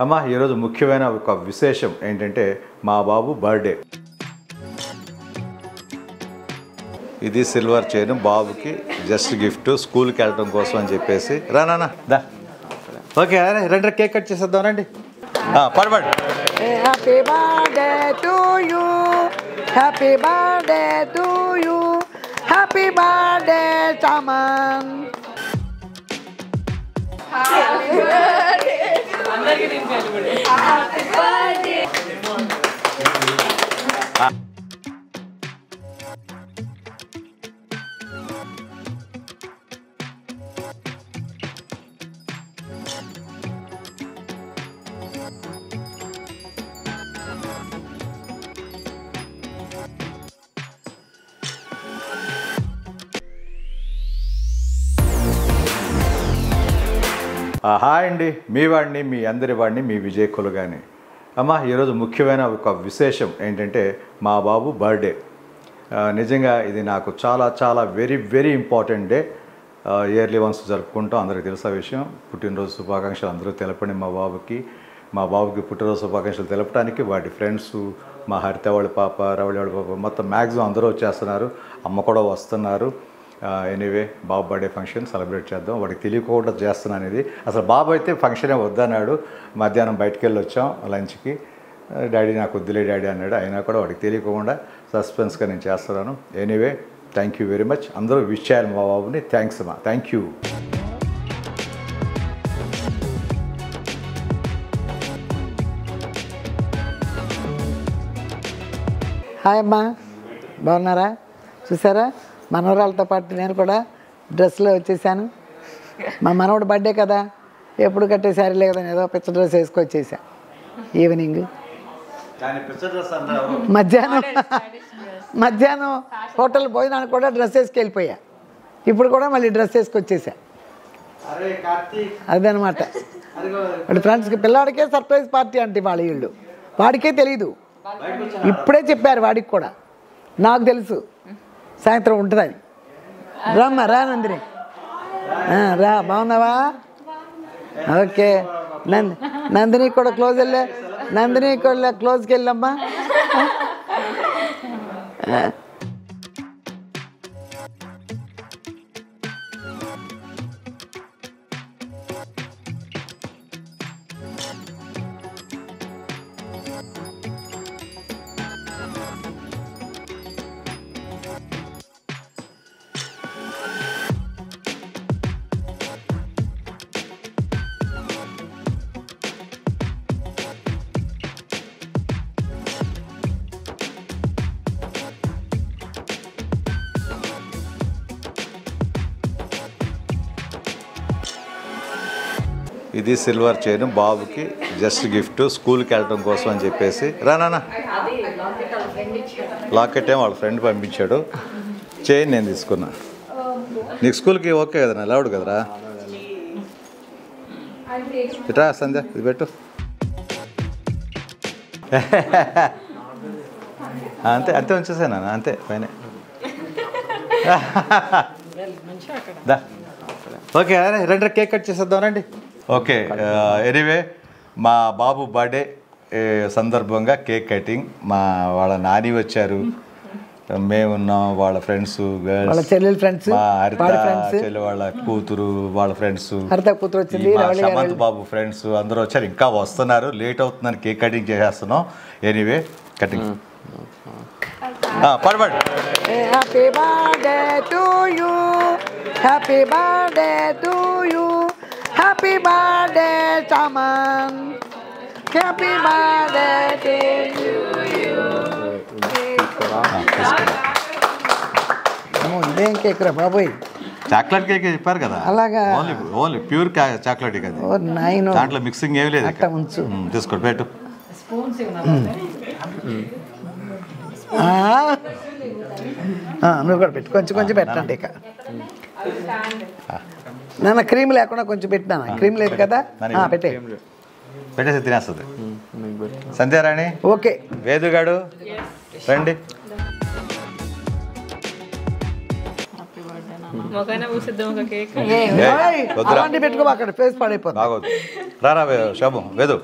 అమ్మ ఈరోజు ముఖ్యమైన ఒక విశేషం ఏంటంటే మా బాబు బర్త్డే. ఇది సిల్వర్ చైన్ బాబుకి జస్ట్ గిఫ్ట్ స్కూల్కి వెళ్ళడం కోసం అని చెప్పేసి రానా దా ఓకే రండి కేక్ కట్ చేసేద్దాం రండి పడబడి happy birthday to you happy birthday to you happy birthday Chaman hi అండి, మీ వాడిని మీ అందరి వాడిని మీ విజయ్ కులగాని. అమ్మ ఈరోజు ముఖ్యమైన ఒక విశేషం ఏంటంటే మా బాబు బర్త్డే. నిజంగా ఇది నాకు చాలా చాలా very very important day. Yearly once జరుపుకుంటాం, అందరికీ తెలుసా విషయం. పుట్టినరోజు శుభాకాంక్షలు అందరూ తెలపండి మా బాబుకి పుట్టినరోజు శుభాకాంక్షలు తెలపడానికి వాటి ఫ్రెండ్స్, మా హరిత వాళ్ళ పాప, రవళి వాళ్ళ పాప, మొత్తం మ్యాక్సిమం అందరూ వచ్చేస్తున్నారు. అమ్మ కూడా వస్తున్నారు. ఎనీవే బాబు బర్త్డే ఫంక్షన్ సెలబ్రేట్ చేద్దాం. వాడికి తెలియకుండా చేస్తున్నాను ఇది. అసలు బాబు అయితే ఫంక్షనే వద్దన్నాడు. మధ్యాహ్నం బయటకు వెళ్ళి వచ్చాం లంచ్కి. డాడీ నాకు వద్దులే డాడీ అన్నాడు. అయినా కూడా వాడికి తెలియకుండా సస్పెన్స్గా నేను చేస్తున్నాను. Anyway thank you very much. అందరూ విష్ చేయాలి మా బాబుని. థ్యాంక్స్ అమ్మా, థ్యాంక్ యూ. హాయ్ అమ్మా, బాగున్నారా? చూసారా, మనవరాలతో పాటు నేను కూడా డ్రెస్లో వచ్చేసాను. మా మనవడు బర్త్డే కదా, ఎప్పుడు కట్టే శారీ లేదని ఏదో పిచ్చ డ్రెస్ వేసుకొచ్చేసా. ఈవినింగ్ మధ్యాహ్నం హోటల్ భోజనానికి కూడా డ్రెస్ వేసుకెళ్ళిపోయా. ఇప్పుడు కూడా మళ్ళీ డ్రెస్ వేసుకొచ్చేసా. అదనమాట. వాడి ఫ్రెండ్స్కి పిల్లాడికే సర్ప్రైజ్ పార్టీ అంటే వాళ్ళ వీళ్ళు. వాడికే తెలీదు, ఇప్పుడే చెప్పారు వాడికి కూడా. నాకు తెలుసు సాయంత్రం ఉంటుందని. రామ్మా, రా నందిని, రా. బాగున్నావా? ఓకే. నందిని కూడా క్లోజ్కి వెళ్ళమ్మా. ఇది సిల్వర్ చైన్ బాబుకి జస్ట్ గిఫ్ట్ స్కూల్కి వెళ్ళడం కోసం అని చెప్పేసి రానా. లాకెట్ ఏమో వాళ్ళ ఫ్రెండ్ పంపించాడు. చైన్ నేను తీసుకున్నా. నీకు స్కూల్కి ఓకే కదరా, లౌడ్ కదరా. ఇట్రా సంధ్య, ఇది పెట్టు. అంతే అంతే ఉంచేసాను అంతే పైన. దా ఓకే రండి కేక్ కట్ చేసేద్దాం రండి. ఓకే ఎనీవే మా బాబు బర్త్డే సందర్భంగా కేక్ కటింగ్. వాళ్ళ నాని వచ్చారు, మేమున్నాం, వాళ్ళ ఫ్రెండ్స్, గర్ల్స్, ఫ్రెండ్స్, మా హరిత చెల్లి వాళ్ళ కూతురు, వాళ్ళ ఫ్రెండ్స్, సమంత్ బాబు ఫ్రెండ్స్ అందరూ వచ్చారు. ఇంకా వస్తున్నారు. లేట్ అవుతుందని కేక్ కటింగ్ చేసేస్తున్నాం. ఎనీవే కటింగ్ పడబడి. Happy birthday to you happy birthday to you happy birthday Chaman happy birthday to you. ఇదేం కేక్ రా బాబోయ్, చాక్లెట్ కేక్ చెప్పారు కదా. అలాగా, ఓన్లీ ప్యూర్ చాక్లెట్ కదా, దాంట్లో మిక్సింగ్ ఏమి లేదు. తీసుకోండి పెట్టు. నువ్వు కూడా పెట్టు, కొంచెం కొంచెం పెట్టండి. ఇక నాన్న క్రీమ్ లేకుండా కొంచెం పెట్టినా. క్రీమ్ లేదు కదా, పెట్టేసి తినేస్తుంది. సంధ్యారాణి ఓకే. వేదుగాడు రండి. వద్దురా. అలాంటి పెట్టుకో అక్కడ ఫేస్ పడైపోతుంది. బాగోదు. రారా శోభం వేదు.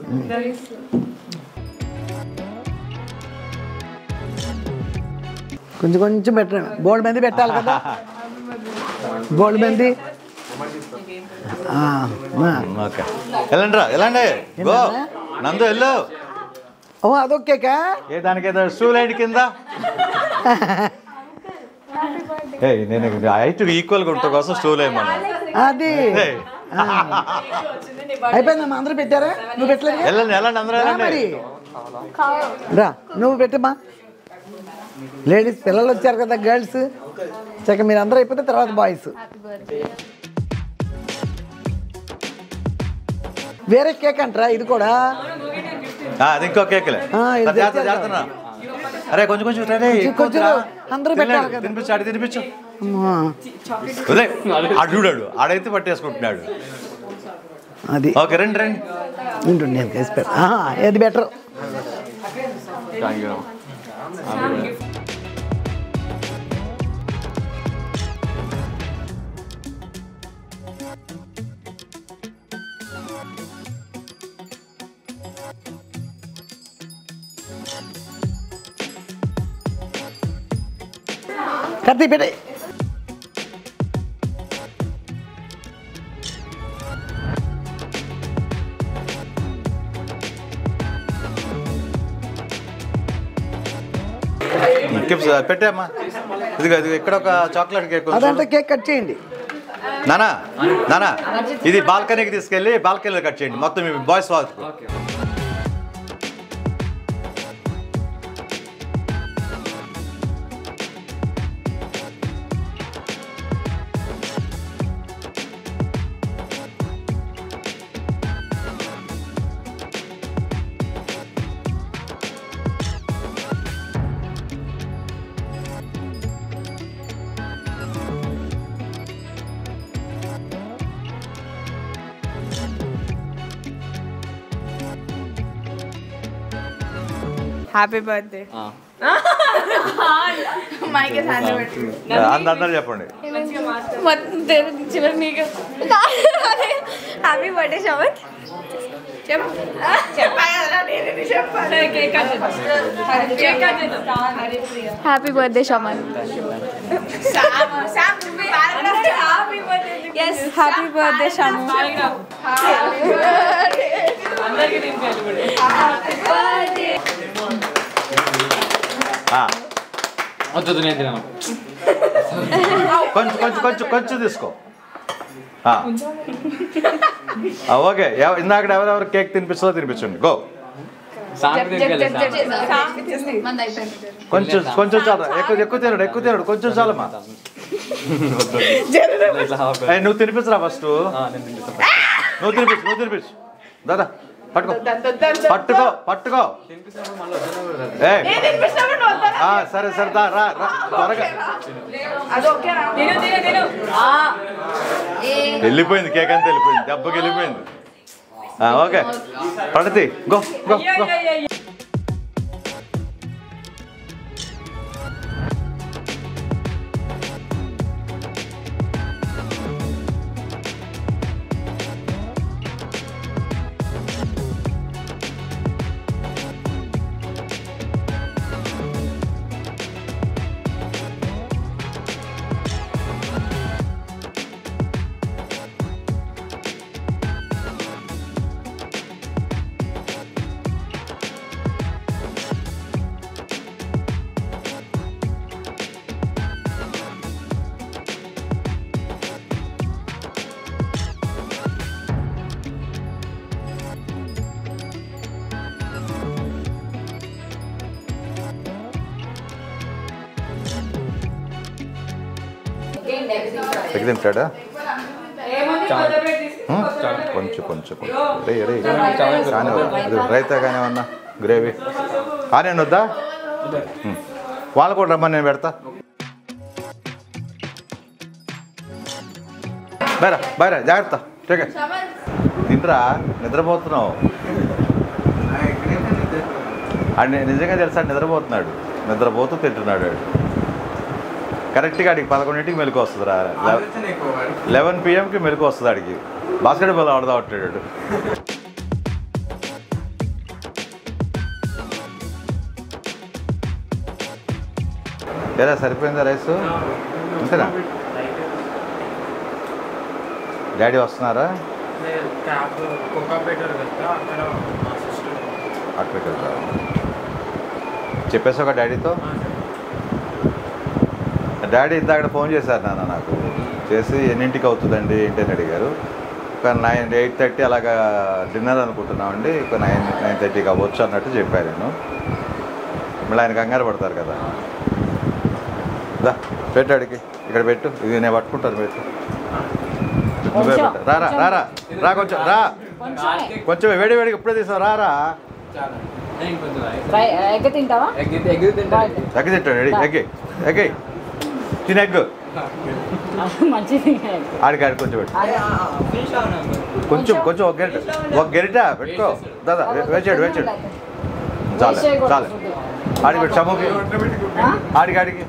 కొంచెం కొంచెం పెట్టండి. బోల్డ్ మంది పెట్టాలి కదా, బోల్డ్ మంది. ఓకే వెళ్ళండి రా, వెళ్ళండి. గో నందు వెళ్ళు. ఓ అదొక్కేకా ఏ దానికేదో స్టూల్ హైట్ కింద. ఏ నేను హైట్ ఈక్వల్గా ఉండటం కోసం స్టూల్ వేయమన్నా. అది అయిపోయిందమ్మా. అందరూ పెట్టారా? నువ్వు పెట్టలేదు. వెళ్ళండి వెళ్ళండి అందరూ వెళ్ళండి. మరి రా నువ్వు పెట్టమ్మా. లేడీస్ పిల్లలు వచ్చారు కదా, గర్ల్స్. చక్క మీరు అందరూ అయిపోతే తర్వాత బాయ్స్. వేరే కేక్ అంటారా ఇది కూడా? అది ఇంకో కేక్లే. అరే కొంచెం కొంచెం కొంచెం అందరూ పెట్టాలి కదా. తినిపించు, ఆడి తినిపించు. అమ్మా. అడుగుడాడు ఆడైతే పట్టేసుకుంటున్నాడు. అది ఓకే రండి రండి. ఉంటుంది నేను కేసి ఏది బెటర్? కత్తి పెట్టే. పెట్టామ్మా. ఇదిగో ఇది ఇక్కడ ఒక చాక్లెట్ కేక్. అదంతా కేక్ కట్ చేయండి. నానా నానా ఇది బాల్కనీకి తీసుకెళ్ళి బాల్కనీలో కట్ చేయండి మొత్తం మీ బాయ్స్ వాళ్ళకు. Happy birthday. అందరూ చెప్పండి. Happy birthday Shavanth. Happy birthday Shamanth. Happy birthday Shamu. కొంచెం కొంచెం కొంచెం కొంచెం తీసుకో. ఓకే ఇందాక ఎవరెవరు కేక్ తినిపిస్తుందో తినిపించండి. గో. కొంచెం కొంచెం చాలా ఎక్కువ తినడు ఎక్కువ తినడు కొంచెం చాలమ్మా. నువ్వు తినిపించరా ఫస్ట్. నువ్వు తినిపించు దాదా. పట్టుకో పట్టుకో పట్టుకో. సరే సరే రా త్వరగా. వెళ్ళిపోయింది కేక్ అంతా వెళ్ళిపోయింది, దెబ్బకి వెళ్ళిపోయింది. ఓకే పడతి గో గో గో. తింటాడా? కొంచెం కొంచెం రే రే కానీ అది రైతా కానీ ఏమన్నా గ్రేవీ కానీ వద్దా? వాళ్ళు కూడా రమ్మని నేను పెడతా. బైరా బైరా జాగ్రత్త. ठीक है తింటరా నిద్రపోతున్నావు. నిజంగా తెలుసా నిద్రపోతున్నాడు, నిద్రపోతూ తింటున్నాడు. కరెక్ట్గా అడిగి 11ంటికి మెలకు వస్తుంది రా 11 PM మెలకు వస్తుంది అడిగి బాస్కెట్బాల్ ఆడదా ఉంటాడు ఎలా సరిపోయిందా రైస్ అంతేనా డాడీ వస్తున్నారా అక్కడ చెప్పేసి ఒక డాడీతో డాడీ ఇందాక ఫోన్ చేశారు నాన్న నాకు చేసి ఎన్నింటికి అవుతుందండి ఏంటి అని అడిగారు ఒక 8:30 అలాగా డిన్నర్ అనుకుంటున్నామండి ఒక 9:30కి అవ్వచ్చు అన్నట్టు చెప్పాను నేను మళ్ళీ ఆయన కంగారు పడతారు కదా పెట్టు అడిగి ఇక్కడ పెట్టు ఇది నేను పట్టుకుంటాను పెట్టు నువ్వే పెట్టు రారా రారా రా కొంచెం రా కొంచెం వేడి వేడికి ఇప్పుడే తీసావు రారా ఎగ్ తింటావా ఎగ్గి తింటాడు ఎగ్గి ఎగ్గి తిన ఎగ్గు మంచిది ఆడికి కొంచెం పెట్టు కొంచెం కొంచెం ఒక గెరిట పెట్టుకో దాదా వేచాడు వేచాడు చాలే చాలే ఆడికి పెట్టు చముకి ఆడికి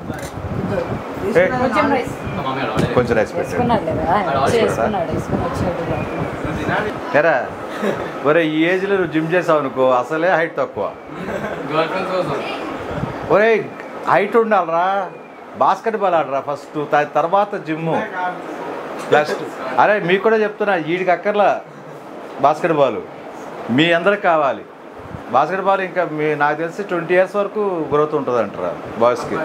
కొంచెం రైస్ పెట్టాడు ఎరా ఒరే ఈ ఏజ్లో నువ్వు జిమ్ చేసావు అనుకో అసలే హైట్ తక్కువ ఒరే హైట్ ఉండాలరా బాస్కెట్బాల్ ఆడరా ఫస్ట్ తర్వాత జిమ్ ప్లస్ అరే మీకు కూడా చెప్తున్నా వీడికి అక్కర్లా బాస్కెట్బాల్ మీ అందరికి కావాలి బాస్కెట్బాల్ ఇంకా నాకు తెలిసి 20 years వరకు గ్రోత్ ఉంటుంది అంటారా బాయ్స్కి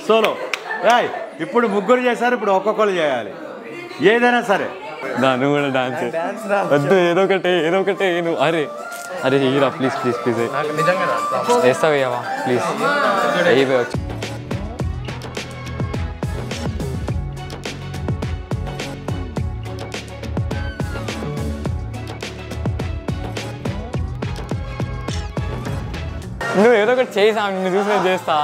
సోలో రాయ్ ఇప్పుడు ముగ్గురు చేశారు ఇప్పుడు ఒక్కొక్కరు చేయాలి ఏదైనా సరే నువ్వు కూడా డాన్స్ వద్దు ఏదో ఒకటి నువ్వు అరే అరే హీరా ప్లీజ్ వేస్తావు అయ్యావా ప్లీజ్ అయిపోవచ్చు నువ్వు ఏదో ఒకటి చేసా నిన్ను చూసి నేను చేస్తా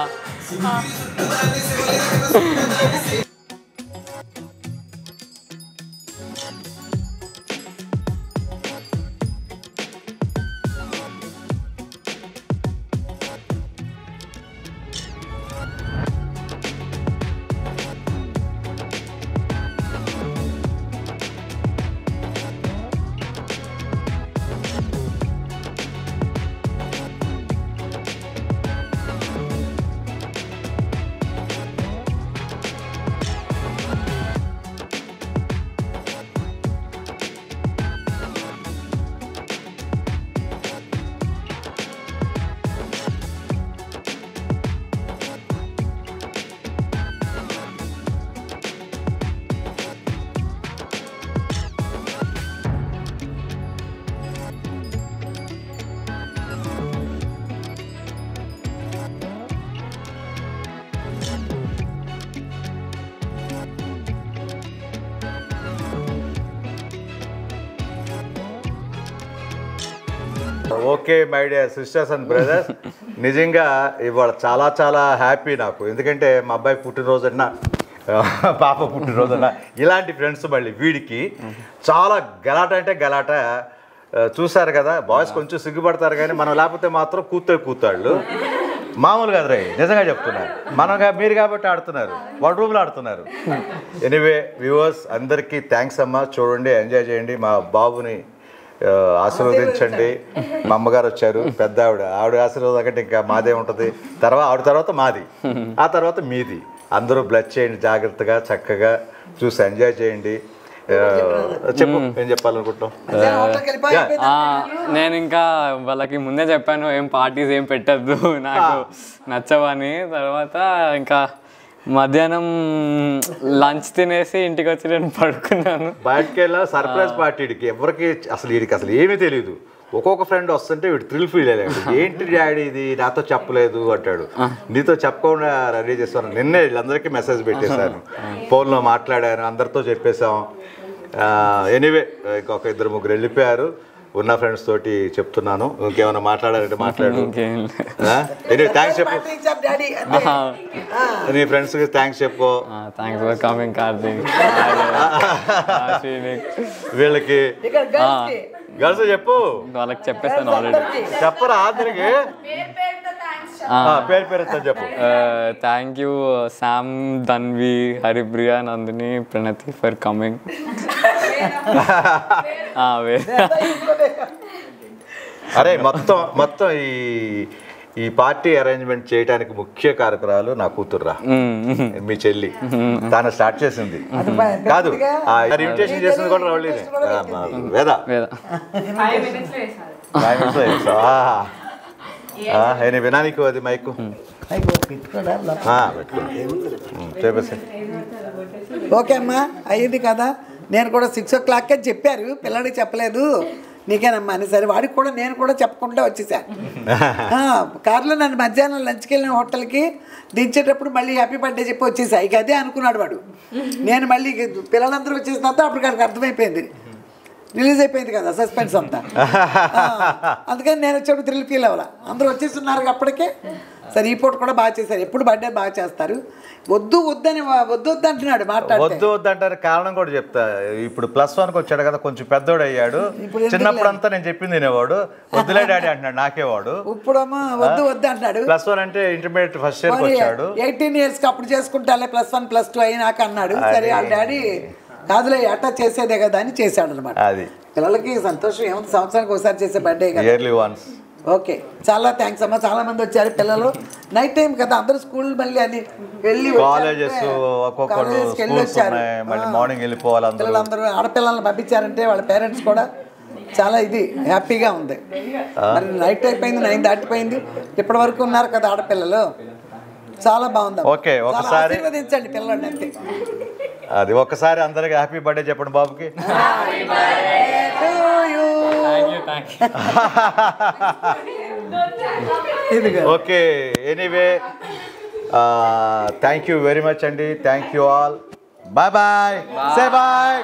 okay my dear sisters and brothers నిజంగా ఇవాళ చాలా చాలా హ్యాపీ నాకు ఎందుకంటే మా అబ్బాయి పుట్టినరోజన్నా పాప పుట్టినరోజన్నా ఇలాంటి ఫ్రెండ్స్ మళ్ళీ వీడికి చాలా గలాట అంటే గలాట చూసారు కదా బాయ్స్ కొంచెం సిగ్గుపడతారు కానీ మనం లేకపోతే మాత్రం కూతాళ్ళు మామూలు కదా రే నిజంగా చెప్తున్నారు మీరు కాబట్టి ఆడుతున్నారు 1 రూమ్లో ఆడుతున్నారు ఎనీవే వ్యూవర్స్ అందరికీ థ్యాంక్స్ అమ్మా చూడండి ఎంజాయ్ చేయండి మా బాబుని ఆశీర్వదించండి మా అమ్మగారు వచ్చారు పెద్ద ఆవిడ ఆశీర్వాదం కంటే ఇంకా మాదే ఉంటుంది ఆవిడ తర్వాత మాది ఆ తర్వాత మీది అందరూ బ్లెస్ చేయండి జాగ్రత్తగా చక్కగా చూసి ఎంజాయ్ చేయండి చెప్పు ఏం చెప్పాలనుకుంటున్నాం నేను ఇంకా వాళ్ళకి ముందే చెప్పాను ఏం పార్టీస్ ఏం పెట్టద్దు నాకు నచ్చవని తర్వాత ఇంకా మధ్యాహ్నం లంచ్ తినేసి ఇంటికి వచ్చి నేను పడుకున్నాను బయటకి వెళ్ళా సర్ప్రైజ్ పార్టీకి ఎవరికి అసలు వీడికి అసలు ఏమీ తెలియదు ఒక్కొక్క ఫ్రెండ్ వస్తుంటే వీడు థ్రిల్ ఫీల్ అయ్యాడు. ఏంటి డాడీ ఇది నాతో చెప్పలేదు అంటాడు. నీతో చెప్పకుండా రెడీ చేస్తాను. నిన్నే వీళ్ళందరికీ మెసేజ్ పెట్టేశాను, ఫోన్లో మాట్లాడాను, అందరితో చెప్పేశాం. ఎనీవే ఇంకొక 2-3 వెళ్ళిపోయారు. ఉన్న ఫ్రెండ్స్ తోటి చెప్తున్నాను. ఇంకేమైనా మాట్లాడాలంటే మాట్లాడు. ఎనీవే థ్యాంక్స్ చెప్పు, నీ ఫ్రెండ్స్కి థ్యాంక్స్ చెప్పుకో. Thanks for coming Karthik. వీళ్ళకి గర్ల్స్ చెప్పు, వాళ్ళకి చెప్పేస్తాను ఆల్రెడీ. చెప్పరా అందరికి పేరు పేరుతో చెప్పు. Thank you Sam, Dhanvi, Haripriya, Nandini, Pranathi for coming. అరే మొత్తం ఈ పార్టీ అరేంజ్మెంట్ చేయడానికి ముఖ్య కారకురాలు నా కూతుర్రా, మీ చెల్లి. తాను స్టార్ట్ చేసింది కాదు, ఇన్విటేషన్ చేసింది కూడా రౌళీనే. వేదా 5 minutes వినానికి అది మైకు చెప్పేసి. ఓకే అమ్మా, అయ్యింది కదా. నేను కూడా 6 o'clock అని చెప్పారు, పిల్లడికి చెప్పలేదు, నీకేనమ్మా అని. సరే వాడికి కూడా నేను కూడా చెప్పకుండా వచ్చేసాను. కారులో నన్ను మధ్యాహ్నం లంచ్కి వెళ్ళిన హోటల్కి దించేటప్పుడు మళ్ళీ హ్యాపీ బర్త్డే చెప్పి వచ్చేసా. ఇక అదే అనుకున్నాడు వాడు. నేను మళ్ళీ పిల్లలందరూ వచ్చేసిన తర్వాత అప్పుడు వాడికి అర్థమైపోయింది, రిలీజ్ అయిపోయింది కదా సస్పెన్స్ అంతా. అందుకని నేను వచ్చేప్పుడు థ్రిల్ ఫీల్ అవ్వాల. అందరూ వచ్చేస్తున్నారు అప్పటికే. సరే ఈ పూట కూడా బాగా చేశారు, ఎప్పుడు బర్త్డే బాగా చేస్తారు. వద్దు అంటున్నాడు, వద్దు అంటారు. కారణం కూడా చెప్తా. ఇప్పుడు +1కి వచ్చాడు కదా, కొంచెం పెద్దోడు అయ్యాడు. చిన్నప్పుడు అంతా నేను చెప్పింది తినేవాడు, వద్దులే డాడీ అంటున్నాడు నాకేవాడు. ఇప్పుడమ్మా వద్దు అంటున్నాడు. +1 అంటే ఇంటర్మీడియట్ ఫస్ట్ ఇయర్కి వచ్చాడు. 18 years అప్పుడు చేసుకుంటాలే, +1 +2 అయినాక అన్నాడు. సరే వాళ్ళ డాడీ కాదులే అట్టా చేసేదే కదా అని చేశాడు అనమాట. అది పిల్లలకి సంతోషం ఏముంది, సంవత్సరానికి ఒకసారి చేసే బర్త్డే కదా, ఇయర్లీ వన్స్. ఓకే, చాలా థ్యాంక్స్ అమ్మా. చాలా మంది వచ్చారు పిల్లలు. నైట్ టైం కదా, అందరూ స్కూల్ మళ్ళీ అని వెళ్ళి కాలేజెస్ వచ్చారు, మార్నింగ్ వెళ్ళిపోవాలి. పిల్లలందరూ ఆడపిల్లల్ని పంపించారంటే వాళ్ళ పేరెంట్స్ కూడా చాలా ఇది హ్యాపీగా ఉంది. మరి నైట్ అయిపోయింది, 9 దాటిపోయింది, ఇప్పటి వరకు ఉన్నారు కదా ఆడపిల్లలు. చాలా బాగుంది. ఓకే, ఒకసారి ఆశీర్వదించండి పిల్లల్ని అంతే. అది ఒకసారి అందరికి హ్యాపీ బర్త్డే చెప్పండి బాబుకి. Okay, anyway thank you very much అండి. Thank you all. Bye bye. Say bye.